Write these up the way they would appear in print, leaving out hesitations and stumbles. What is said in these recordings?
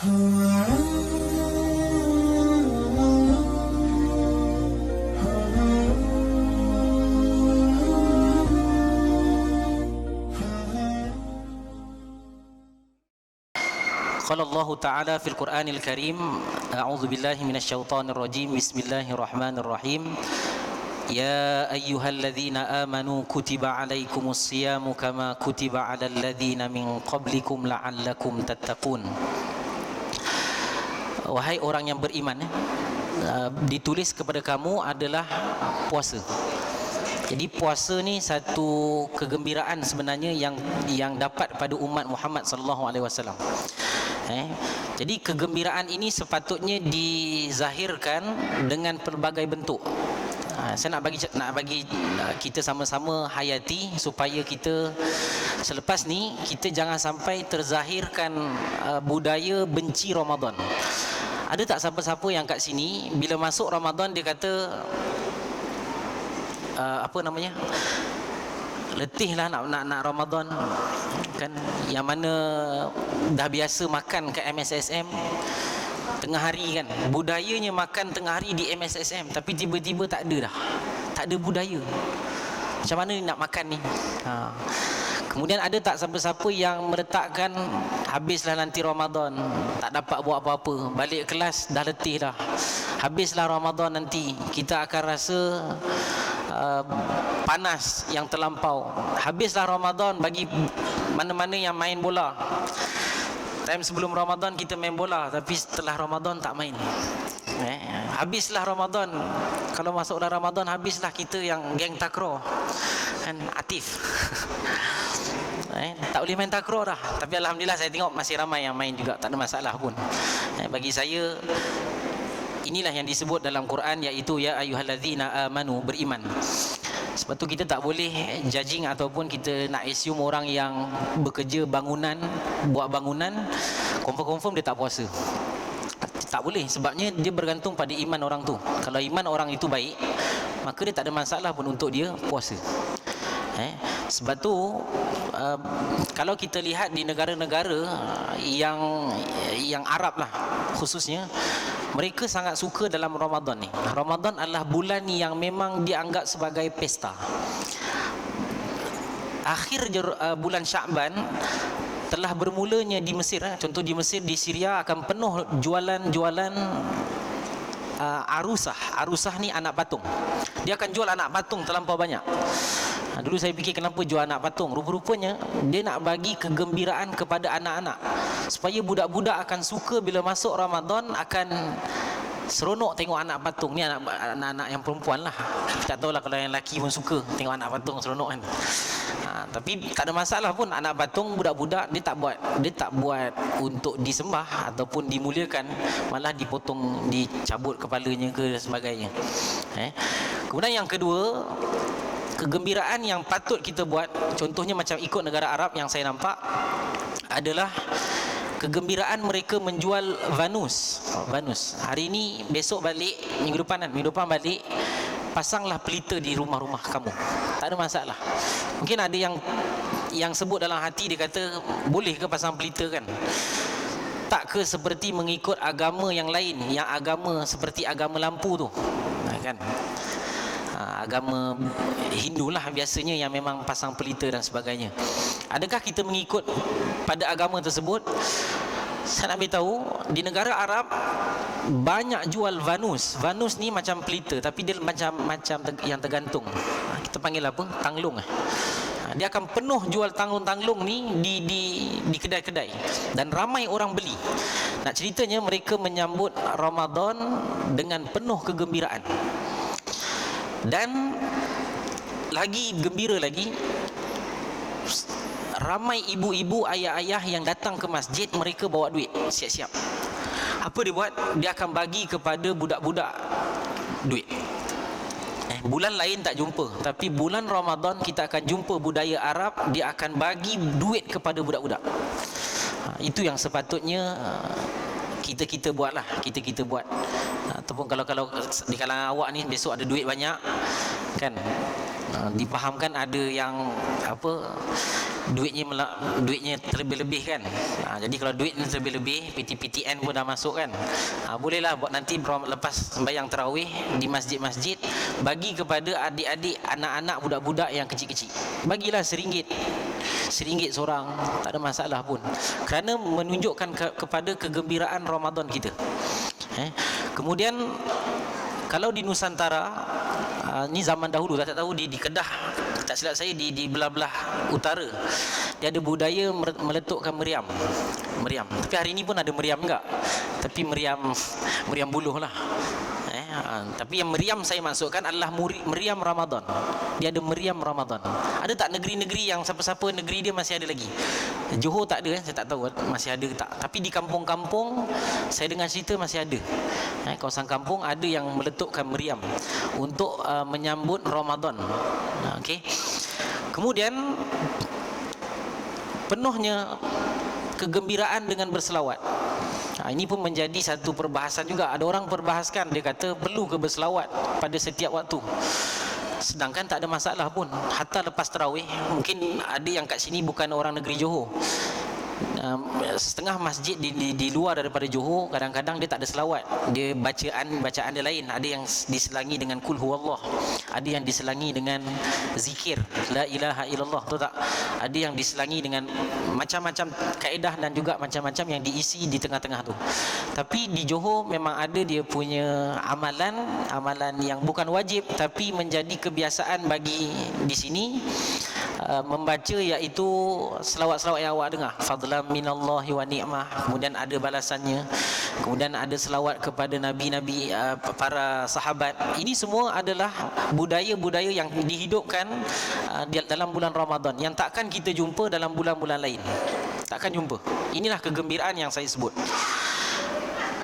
Qala Allah Ta'ala fil Qur'anil Karim, a'udzu billahi minasyaitonir rajim. Bismillahirrahmanirrahim. Ya ayyuhalladzina amanu kutiba 'alaikumus siyamu kama kutiba 'alal ladzina min qablikum la'allakum tattaqun. Wahai orang yang beriman, ditulis kepada kamu adalah puasa. Jadi puasa ni satu kegembiraan sebenarnya yang dapat pada umat Muhammad sallallahu alaihi wasallam. Jadi kegembiraan ini sepatutnya dizahirkan dengan pelbagai bentuk. Saya nak bagi kita sama-sama hayati supaya kita selepas ni kita jangan sampai terzahirkan budaya benci Ramadan. Ada tak siapa-siapa yang kat sini bila masuk Ramadan dia kata letih lah nak Ramadan kan, yang mana dah biasa makan kat MSSM tengah hari kan, budayanya makan tengah hari di MSSM, tapi tiba-tiba tak ada dah, tak ada budaya. Macam mana ni nak makan ni? Kemudian ada tak siapa-siapa yang meletakkan habislah nanti Ramadan, tak dapat buat apa-apa, balik kelas dah letih dah, habislah Ramadan nanti kita akan rasa panas yang terlampau, habislah Ramadan bagi mana-mana yang main bola. Time sebelum Ramadan kita main bola, tapi setelah Ramadan tak main. Habislah Ramadan, kalau masuk dah Ramadan habislah kita yang geng takraw kan, aktif. Tak boleh main takraw dah, tapi alhamdulillah saya tengok masih ramai yang main juga, tak ada masalah pun. Bagi saya inilah yang disebut dalam Quran, iaitu ya ayyuhalladzina amanu, beriman. Sebab tu kita tak boleh judging ataupun kita nak assume orang yang bekerja bangunan, buat bangunan, confirm dia tak puasa. Tak boleh, sebabnya dia bergantung pada iman orang tu. Kalau iman orang itu baik, maka dia tak ada masalah pun untuk dia puasa. Sebab tu kalau kita lihat di negara-negara yang Arab lah khususnya, mereka sangat suka dalam Ramadan ni. Ramadan adalah bulan yang memang dianggap sebagai pesta. Akhir bulan Sya'ban telah bermulanya di Mesir. Contoh di Mesir, di Syria akan penuh jualan-jualan arusah. Arusah ni anak patung. Dia akan jual anak patung terlampau banyak. Dulu saya fikir kenapa jual anak patung. Rupa-rupanya dia nak bagi kegembiraan kepada anak-anak, supaya budak-budak akan suka bila masuk Ramadan, akan seronok tengok anak patung ni. Anak-anak yang perempuan lah, tak tahulah kalau yang lelaki pun suka tengok anak patung, seronok kan. Tapi tak ada masalah pun, anak patung budak-budak dia tak buat untuk disembah ataupun dimuliakan, malah dipotong, dicabut kepalanya ke dan sebagainya. Kemudian yang kedua, kegembiraan yang patut kita buat, contohnya macam ikut negara Arab yang saya nampak, adalah kegembiraan mereka menjual vanus. Hari ini, besok balik, minggu depan balik, pasanglah pelita di rumah-rumah kamu. Tak ada masalah. Mungkin ada yang sebut dalam hati, dia kata, boleh ke pasang pelita kan? Tak ke seperti mengikut agama yang lain, yang agama seperti agama lampu tu kan? Agama Hindu lah biasanya yang memang pasang pelita dan sebagainya. Adakah kita mengikut pada agama tersebut? Saya nak beritahu, di negara Arab banyak jual vanus. Vanus ni macam pelita, tapi dia macam yang tergantung. Kita panggil apa? Tanglung. Dia akan penuh jual tanglung-tanglung ni di kedai-kedai, dan ramai orang beli. Nak ceritanya, mereka menyambut Ramadan dengan penuh kegembiraan. Dan lagi gembira lagi, ramai ibu-ibu, ayah-ayah yang datang ke masjid, mereka bawa duit siap-siap. Apa dia buat? Dia akan bagi kepada budak-budak duit. Bulan lain tak jumpa, tapi bulan Ramadan kita akan jumpa budaya Arab, dia akan bagi duit kepada budak-budak. Itu yang sepatutnya kita buatlah, kita buat. Ataupun kalau di kalangan awak ni besok ada duit banyak kan, dipahamkan ada yang duitnya terlebih-lebih kan. Jadi kalau duitnya terlebih-lebih, PTPTN pun dah masuk kan. Bolehlah buat nanti lepas sembahyang tarawih di masjid-masjid, bagi kepada adik-adik, anak-anak, budak-budak yang kecil-kecil. Bagilah RM1 seorang, tak ada masalah pun. Kerana menunjukkan kepada kegembiraan Ramadan kita. Kemudian kalau di Nusantara, ni zaman dahulu, tak tahu di Kedah, tak silap saya di belah-belah utara, dia ada budaya meletukkan meriam. Tapi hari ini pun ada meriam enggak? Tapi meriam buluh lah. Tapi yang meriam saya masukkan adalah meriam Ramadan. Dia ada meriam Ramadan. Ada tak negeri-negeri yang siapa-siapa negeri dia masih ada lagi? Johor tak ada, saya tak tahu masih ada tak. Tapi di kampung-kampung saya dengar cerita masih ada. Kawasan kampung ada yang meletukkan meriam untuk menyambut Ramadan. Okey. Kemudian penuhnya kegembiraan dengan berselawat. Ini pun menjadi satu perbahasan juga. Ada orang perbahaskan, dia kata perlu ke berselawat pada setiap waktu. Sedangkan tak ada masalah pun. Hatta lepas tarawih, mungkin ada yang kat sini bukan orang negeri Johor. Setengah masjid di luar daripada Johor, kadang-kadang dia tak ada selawat. Dia bacaan dia lain. Ada yang diselangi dengan kul huwallah, ada yang diselangi dengan zikir la ilaha illallah, tahu tak? Ada yang diselangi dengan macam-macam kaedah dan juga macam-macam yang diisi di tengah-tengah tu. Tapi di Johor memang ada dia punya amalan yang bukan wajib tapi menjadi kebiasaan bagi di sini membaca, iaitu selawat-selawat yang awak dengar, fadlan minallahi wa ni'mah, kemudian ada balasannya, kemudian ada selawat kepada nabi-nabi, para sahabat. Ini semua adalah budaya-budaya yang dihidupkan dalam bulan Ramadan, yang takkan kita jumpa dalam bulan-bulan lain. Takkan jumpa. Inilah kegembiraan yang saya sebut.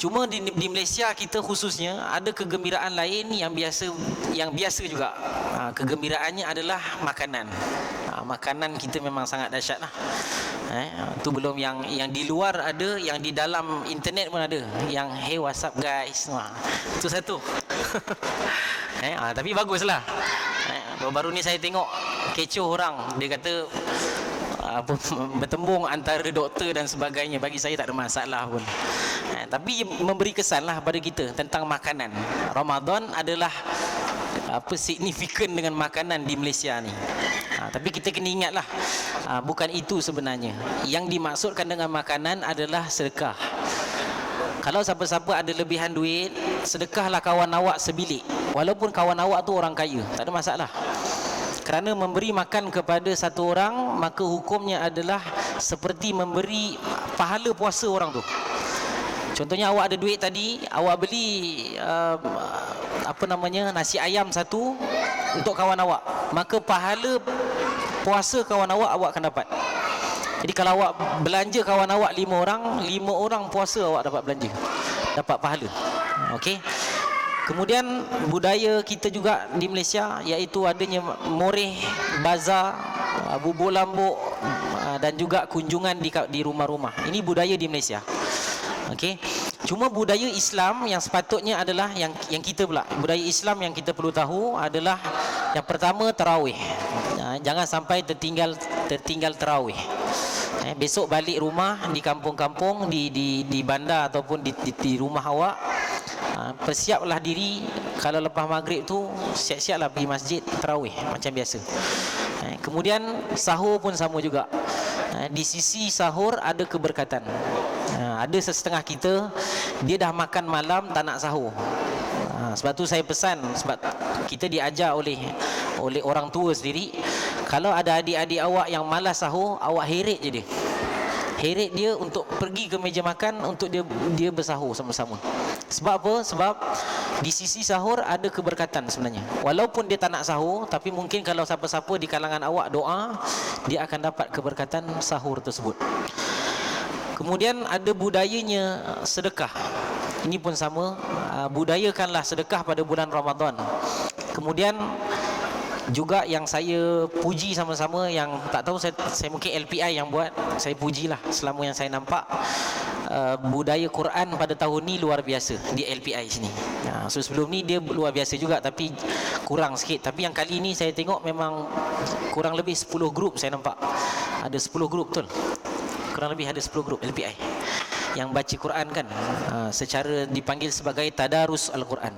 Cuma di Malaysia kita khususnya ada kegembiraan lain yang biasa juga. Kegembiraannya adalah makanan. Makanan kita memang sangat dahsyat lah. Tu belum yang di luar ada, yang di dalam internet pun ada. Yang hey what's up guys. Itu satu. Tapi baguslah. Baru ni saya tengok kecoh orang, dia kata bertembung antara doktor dan sebagainya. Bagi saya tak ada masalah pun. Tapi memberi kesanlah pada kita tentang makanan. Ramadan adalah signifikan dengan makanan di Malaysia ni. Tapi kita kena ingatlah, bukan itu sebenarnya. Yang dimaksudkan dengan makanan adalah sedekah. Kalau siapa-siapa ada lebihan duit, sedekahlah kawan awak sebilik. Walaupun kawan awak tu orang kaya, tak ada masalah. Kerana memberi makan kepada satu orang, maka hukumnya adalah seperti memberi pahala puasa orang tu. Contohnya awak ada duit tadi, awak beli nasi ayam satu untuk kawan awak, maka pahala puasa kawan awak akan dapat. Jadi kalau awak belanja kawan awak 5 orang puasa awak dapat belanja, dapat pahala. Okey. Kemudian budaya kita juga di Malaysia, iaitu adanya moreh, bazar, bubur lambuk dan juga kunjungan di rumah-rumah. Ini budaya di Malaysia. Okey. Cuma budaya Islam yang sepatutnya adalah yang kita pula. Budaya Islam yang kita perlu tahu adalah yang pertama tarawih. Jangan sampai tertinggal tarawih. Besok balik rumah di kampung-kampung, di bandar ataupun di rumah awak, persiaplah diri. Kalau lepas maghrib tu siap-siaplah pergi masjid tarawih macam biasa. Kemudian sahur pun sama juga. Di sisi sahur ada keberkatan. Ada setengah kita dia dah makan malam tak nak sahur. Sebab tu saya pesan, sebab kita diajar oleh orang tua sendiri, kalau ada adik-adik awak yang malas sahur, awak heret je dia. Heret dia untuk pergi ke meja makan untuk dia bersahur sama-sama. Sebab apa? Sebab di sisi sahur ada keberkatan sebenarnya. Walaupun dia tak nak sahur, tapi mungkin kalau siapa-siapa di kalangan awak doa, dia akan dapat keberkatan sahur tersebut. Kemudian ada budayanya sedekah. Ini pun sama, budayakanlah sedekah pada bulan Ramadan. Kemudian juga yang saya puji sama-sama, yang tak tahu saya mungkin LPI yang buat, saya pujilah selama yang saya nampak, budaya Quran pada tahun ni luar biasa di LPI sini. So sebelum ni dia luar biasa juga tapi kurang sikit. Tapi yang kali ni saya tengok memang kurang lebih 10 grup saya nampak. Ada 10 grup betul. Kurang lebih ada 10 grup LPI yang baca Quran kan, secara dipanggil sebagai tadarus Al-Quran.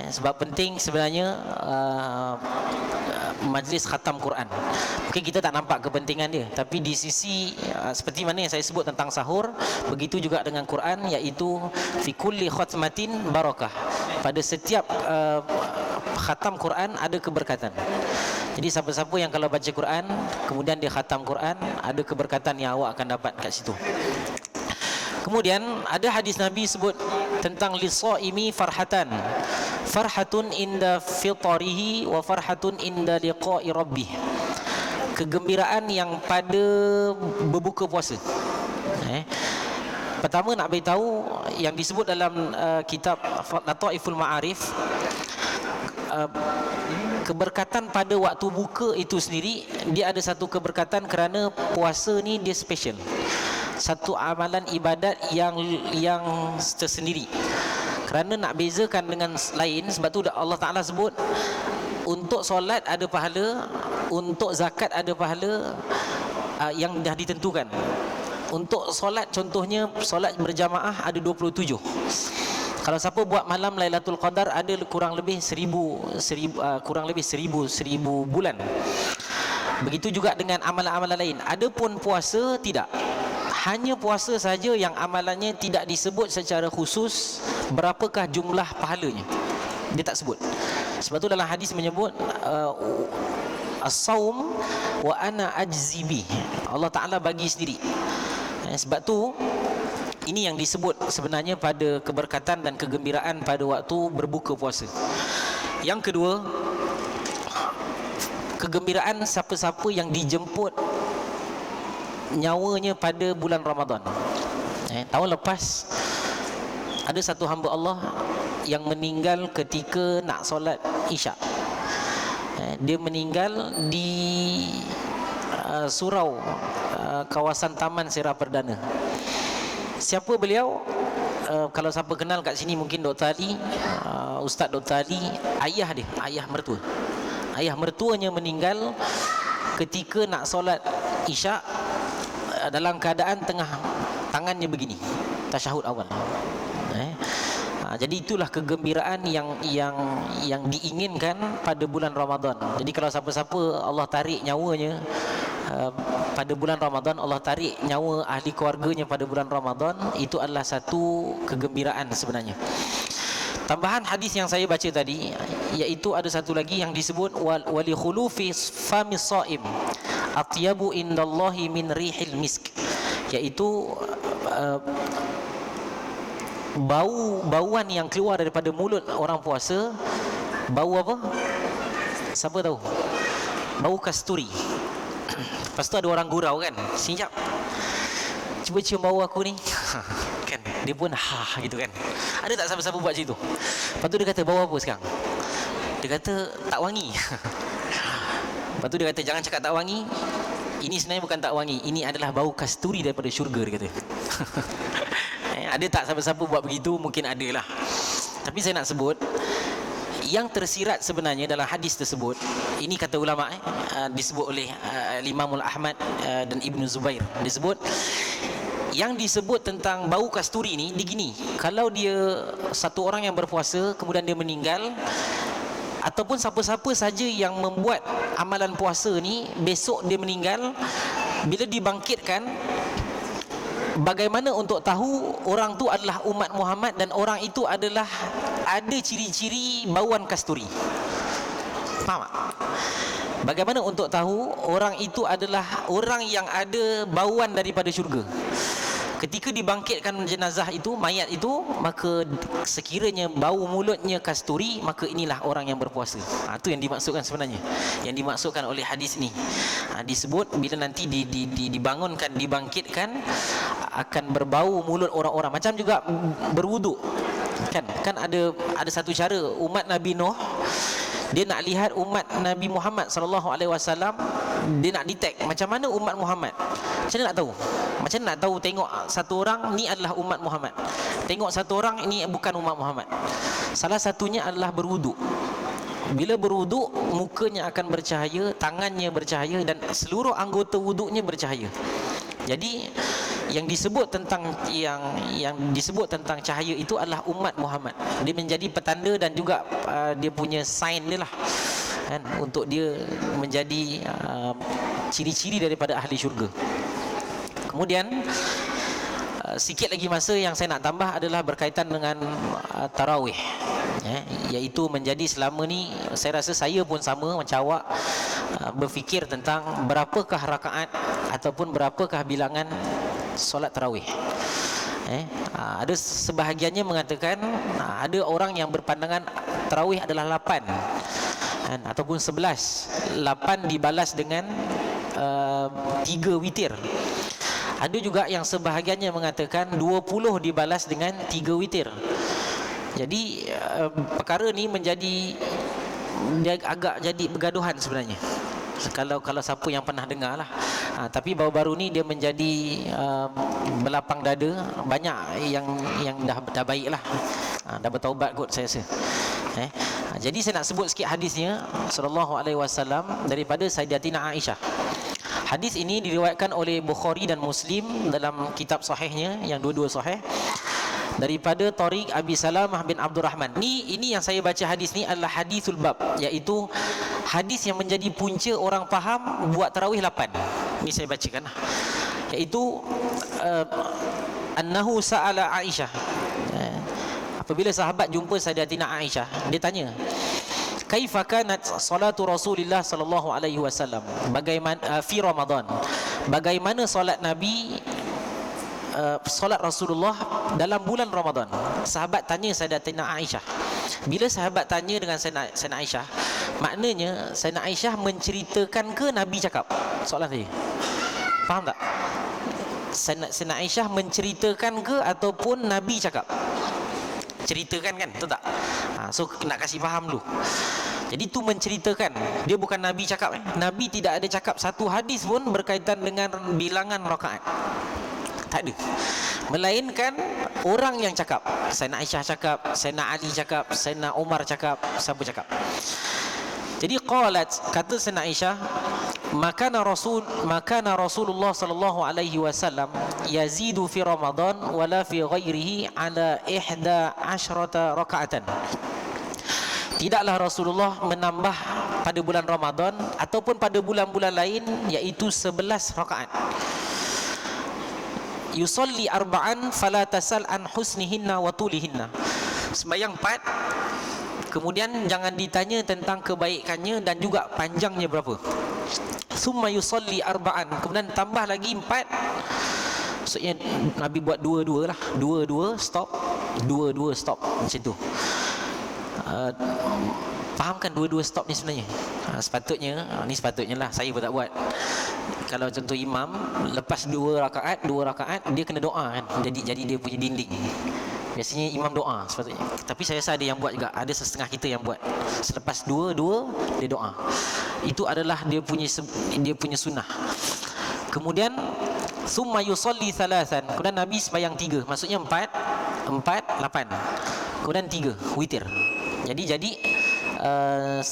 Sebab penting sebenarnya majlis khatam Quran. Mungkin kita tak nampak kepentingan dia, tapi di sisi seperti mana yang saya sebut tentang sahur, begitu juga dengan Quran, iaitu fi kulli khatmatin barakah. Pada setiap khatam Quran ada keberkatan. Jadi siapa-siapa yang kalau baca Quran kemudian dia khatam Quran, ada keberkatan yang awak akan dapat kat situ. Kemudian ada hadis Nabi sebut tentang lisaimi farhatan. Farhatun inda fitrihi wa farhatun inda liqa'i rabbih. Kegembiraan yang pada berbuka puasa. Pertama nak beritahu yang disebut dalam kitab Lataiful Ma'arif, keberkatan pada waktu buka itu sendiri dia ada satu keberkatan kerana puasa ni dia special. Satu amalan ibadat yang tersendiri. Kerana nak bezakan dengan lain, sebab tu Allah Ta'ala sebut untuk solat ada pahala, untuk zakat ada pahala yang dah ditentukan. Untuk solat contohnya solat berjamaah ada 27. Kalau siapa buat malam Lailatul Qadar ada kurang lebih 1000 bulan. Begitu juga dengan amalan-amalan lain. Adapun puasa tidak. Hanya puasa saja yang amalannya tidak disebut secara khusus berapakah jumlah pahalanya. Dia tak sebut. Sebab tu dalam hadis menyebut as-saum wa ana ajzi bih. Allah Ta'ala bagi sendiri. Sebab tu ini yang disebut sebenarnya pada keberkatan dan kegembiraan pada waktu berbuka puasa. Yang kedua, kegembiraan siapa-siapa yang dijemput nyawanya pada bulan Ramadan. Tahun lepas ada satu hamba Allah yang meninggal ketika nak solat Isyak. Dia meninggal di surau kawasan Taman Sera Perdana. Siapa beliau? Kalau siapa kenal kat sini mungkin Dr. Ali, Ustaz Dr. Ali, ayah dia, ayah mertua. Ayah mertuanya meninggal ketika nak solat Isyak dalam keadaan tengah tangannya begini, tasyahud awal. Jadi itulah kegembiraan yang diinginkan pada bulan Ramadan. Jadi kalau siapa-siapa Allah tarik nyawanya pada bulan Ramadan, Allah tarik nyawa ahli keluarganya pada bulan Ramadan, itu adalah satu kegembiraan sebenarnya. Tambahan hadis yang saya baca tadi, iaitu ada satu lagi yang disebut wali khulufi famis shaim atyabu indallahi min rihil misk, iaitu bauan yang keluar daripada mulut orang puasa. Bau apa? Siapa tahu? Bau kasturi. Lepas tu ada orang gurau kan, "Sekejap, cuba cium bau aku ni." Kan dia pun gitu kan. Ada tak siapa-siapa buat macam tu? Lepas tu dia kata, "Bau apa sekarang?" Dia kata, "Tak wangi." Lepas tu dia kata, "Jangan cakap tak wangi. Ini sebenarnya bukan tak wangi, ini adalah bau kasturi daripada syurga," dia kata. Ada tak siapa-siapa buat begitu? Mungkin ada lah. Tapi saya nak sebut yang tersirat sebenarnya dalam hadis tersebut, ini kata ulama disebut oleh Imam Ahmad dan Ibnu Zubair, disebut yang disebut tentang bau kasturi ni digini. Kalau dia satu orang yang berpuasa kemudian dia meninggal, ataupun siapa-siapa saja yang membuat amalan puasa ni besok dia meninggal, bila dibangkitkan, bagaimana untuk tahu orang tu adalah umat Muhammad dan orang itu adalah ada ciri-ciri bauan kasturi? Faham tak? Bagaimana untuk tahu orang itu adalah orang yang ada bauan daripada syurga? Ketika dibangkitkan jenazah itu, mayat itu, maka sekiranya bau mulutnya kasturi, maka inilah orang yang berpuasa. Itu yang dimaksudkan sebenarnya, yang dimaksudkan oleh hadis ni. Disebut bila nanti dibangunkan, dibangkitkan, akan berbau mulut orang-orang. Macam juga berwuduk. Kan ada satu cara umat Nabi Nuh Dia nak lihat umat Nabi Muhammad sallallahu alaihi wasallam, dia nak detect macam mana umat Muhammad. Macam mana nak tahu? Macam mana nak tahu tengok satu orang ni adalah umat Muhammad, tengok satu orang ini bukan umat Muhammad? Salah satunya adalah berwuduk. Bila berwuduk, mukanya akan bercahaya, tangannya bercahaya, dan seluruh anggota wuduknya bercahaya. Jadi yang disebut tentang yang disebut tentang cahaya itu adalah umat Muhammad. Dia menjadi petanda dan juga dia punya sign dia lah, kan, untuk dia menjadi ciri-ciri daripada ahli syurga. Kemudian sikit lagi masa yang saya nak tambah adalah berkaitan dengan tarawih, iaitu menjadi selama ni saya rasa saya pun sama macam awak, berfikir tentang berapakah rakaat ataupun berapakah bilangan solat tarawih. Ada sebahagiannya mengatakan ada orang yang berpandangan tarawih adalah 8 ataupun 11. 8 dibalas dengan 3 witir. Ada juga yang sebahagiannya mengatakan 20 dibalas dengan 3 witir. Jadi perkara ni menjadi dia agak jadi bergaduhan sebenarnya. Kalau siapa yang pernah dengar lah. Tapi baru-baru ni dia menjadi berlapang dada. Banyak yang dah baik lah, dah bertaubat kot saya rasa. Jadi saya nak sebut sikit hadisnya sallallahu alaihi wasallam daripada Sayyidatina Aisyah. Hadis ini diriwayatkan oleh Bukhari dan Muslim dalam kitab sahihnya, yang dua-dua sahih, daripada Tariq Abi Salamah bin Abdurrahman. Ini yang saya baca hadis ni adalah hadisul bab, iaitu hadis yang menjadi punca orang faham buat tarawih 8. Ini saya bacakan, iaitu annahu sa'ala Aisyah. Apabila sahabat jumpa Sayyidatina Aisyah, dia tanya, kaifa kanat salatu Rasulillah sallallahu alaihi wasallam, bagaimana fi Ramadan, bagaimana solat Nabi, solat Rasulullah dalam bulan Ramadan. Sahabat tanya Sayyidatina Aisyah. Bila sahabat tanya dengan Sayyidatina Aisyah, maknanya Sayyidatina Aisyah menceritakan ke Nabi cakap soalan tadi? Faham tak? Sayyidatina Aisyah menceritakan ke ataupun Nabi cakap? Ceritakan kan, betul tak? So nak kasih faham dulu. Jadi tu menceritakan, dia bukan Nabi cakap. Nabi tidak ada cakap satu hadis pun berkaitan dengan bilangan rakaat. Tak ada. Melainkan orang yang cakap. Sayyidina Aisyah cakap, Sayyidina Ali cakap, Sayyidina Umar cakap, siapa cakap. Jadi qalat, kata Sayyidina Aisyah, makana Rasulullah sallallahu alaihi wasallam yazidu fi Ramadan wala fi ghairihi ala 11 rakaatan. Tidaklah Rasulullah menambah pada bulan Ramadan ataupun pada bulan-bulan lain, iaitu 11 rakaat. Yusalli arba'an fala tasal an husnihinna wa tulihinna. Sembahyang 4, kemudian jangan ditanya tentang kebaikannya dan juga panjangnya berapa. Summa yusalli arba'an, kemudian tambah lagi 4. Maksudnya Nabi buat dua-dua lah, dua-dua stop, dua-dua stop, macam tu. Fahamkan dua-dua stop ni sebenarnya. Sepatutnya, ni sepatutnya lah, saya pun tak buat. Kalau contoh imam lepas 2 rakaat dia kena doa kan. Jadi dia punya dinding. Biasanya imam doa sepatutnya. Tapi saya rasa ada yang buat juga, ada setengah kita yang buat. Selepas 2 dia doa. Itu adalah dia punya sunnah. Kemudian summa yusalli thalathan, kemudian Nabi sembahyang 3. Maksudnya 4, 8. Kemudian 3 witir. Jadi 11.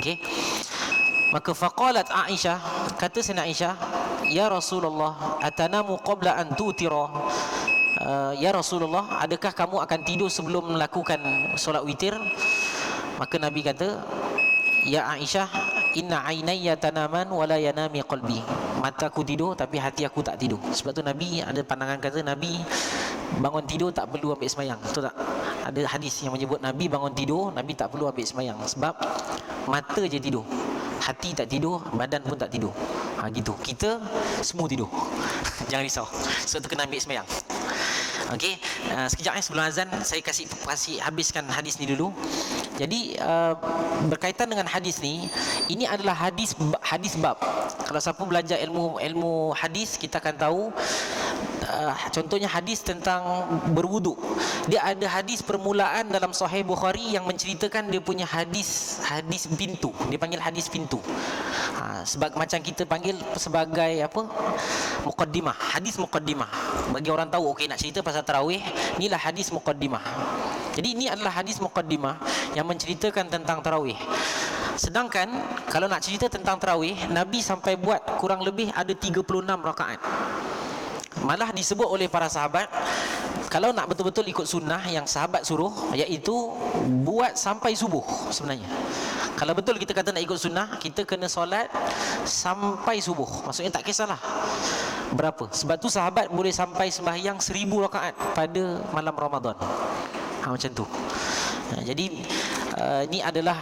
Okey. Maka faqalat Aisyah, kata Sayyidina Aisyah, ya Rasulullah, atanamu qabla an tutira. Ya Rasulullah, adakah kamu akan tidur sebelum melakukan solat witir? Maka Nabi kata, ya Aisyah, inna ainayya tanaman wala yanami qalbi. Mataku tidur tapi hati aku tak tidur. Sebab tu Nabi ada pandangan kata, Nabi bangun tidur tak perlu ambil sembahyang. Betul tak? Ada hadis yang menyebut Nabi bangun tidur, Nabi tak perlu ambil sembahyang. Sebab mata je tidur, hati tak tidur, badan pun tak tidur. Gitu. Kita semua tidur. Jangan risau. Sebab tu kena ambil sembahyang. Okey, sekejap sebelum azan saya kasih habiskan hadis ni dulu. Jadi berkaitan dengan hadis ni, ini adalah hadis bab. Kalau siapa belajar ilmu hadis, kita akan tahu contohnya hadis tentang berwuduk. Dia ada hadis permulaan dalam Sahih Bukhari yang menceritakan dia punya hadis pintu. Dia panggil hadis pintu. Sebab macam kita panggil sebagai apa? Muqaddimah, hadis muqaddimah. Bagi orang tahu okey nak cerita pasal tarawih, inilah hadis muqaddimah. Jadi ini adalah hadis muqaddimah yang menceritakan tentang tarawih. Sedangkan kalau nak cerita tentang tarawih, Nabi sampai buat kurang lebih ada 36 rakaat. Malah disebut oleh para sahabat, kalau nak betul-betul ikut sunnah yang sahabat suruh, iaitu buat sampai subuh sebenarnya. Kalau betul kita kata nak ikut sunnah, kita kena solat sampai subuh. Maksudnya tak kisahlah berapa. Sebab tu sahabat boleh sampai sembahyang 1000 rakaat pada malam Ramadan. Macam tu. Jadi ini adalah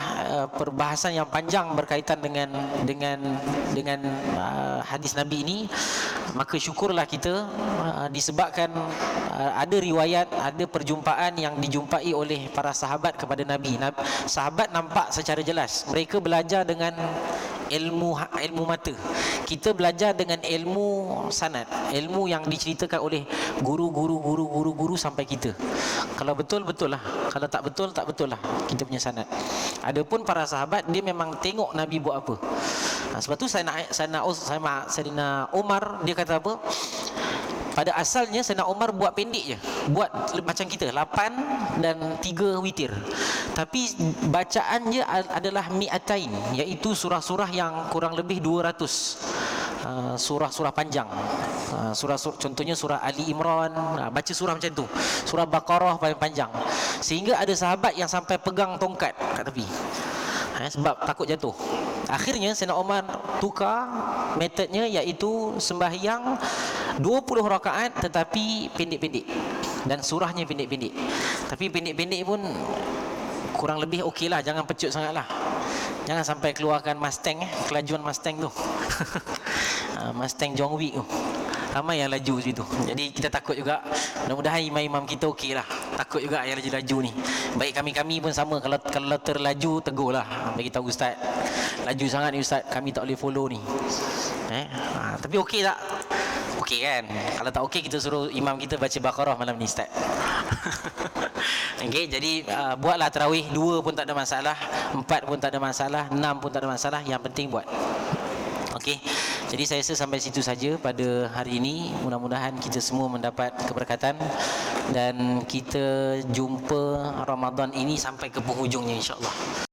perbahasan yang panjang berkaitan dengan hadis Nabi ini. Maka syukurlah kita disebabkan ada riwayat, ada perjumpaan yang dijumpai oleh para sahabat kepada Nabi. Sahabat nampak secara jelas mereka belajar dengan ilmu mata. Kita belajar dengan ilmu sanad, ilmu yang diceritakan oleh guru sampai kita. Kalau betul lah, kalau tak betul lah kita punya sanad. Adapun para sahabat dia memang tengok Nabi buat apa. Sebab tu Sayyidina Umar dia kata apa? Pada asalnya Sayyidina Umar buat pendek je, buat macam kita 8 dan 3 witir. Tapi bacaan dia adalah mi'atain, iaitu surah-surah yang kurang lebih 200. Surah-surah panjang. Contohnya surah Ali Imran, baca surah macam tu. Surah Baqarah paling panjang. Sehingga ada sahabat yang sampai pegang tongkat kat tepi. Sebab takut jatuh. Akhirnya Sayyidina Umar tukar metodnya, iaitu sembahyang 20 rakaat tetapi pendek-pendek, dan surahnya pendek-pendek. Tapi pendek-pendek pun kurang lebih okey lah, jangan pecut sangat lah. Jangan sampai keluarkan Mustang, kelajuan Mustang tu. Mustang John Wick tu, ramai yang laju situ. Jadi kita takut juga. Mudah-mudahan imam-imam kita okey lah. Takut juga yang laju-laju ni. Baik kami pun sama. Kalau terlaju, tegur lah, bagi tahu ustaz, laju sangat ni ustaz, kami tak boleh follow ni. Tapi okey tak? Okey kan? Kalau tak okey, kita suruh imam kita baca Baqarah malam ni ustaz. Okay, jadi buatlah tarawih 2 pun tak ada masalah, 4 pun tak ada masalah, 6 pun tak ada masalah. Yang penting buat. Okey. Jadi saya rasa sampai situ saja pada hari ini. Mudah-mudahan kita semua mendapat keberkatan dan kita jumpa Ramadan ini sampai ke penghujungnya, insya-Allah.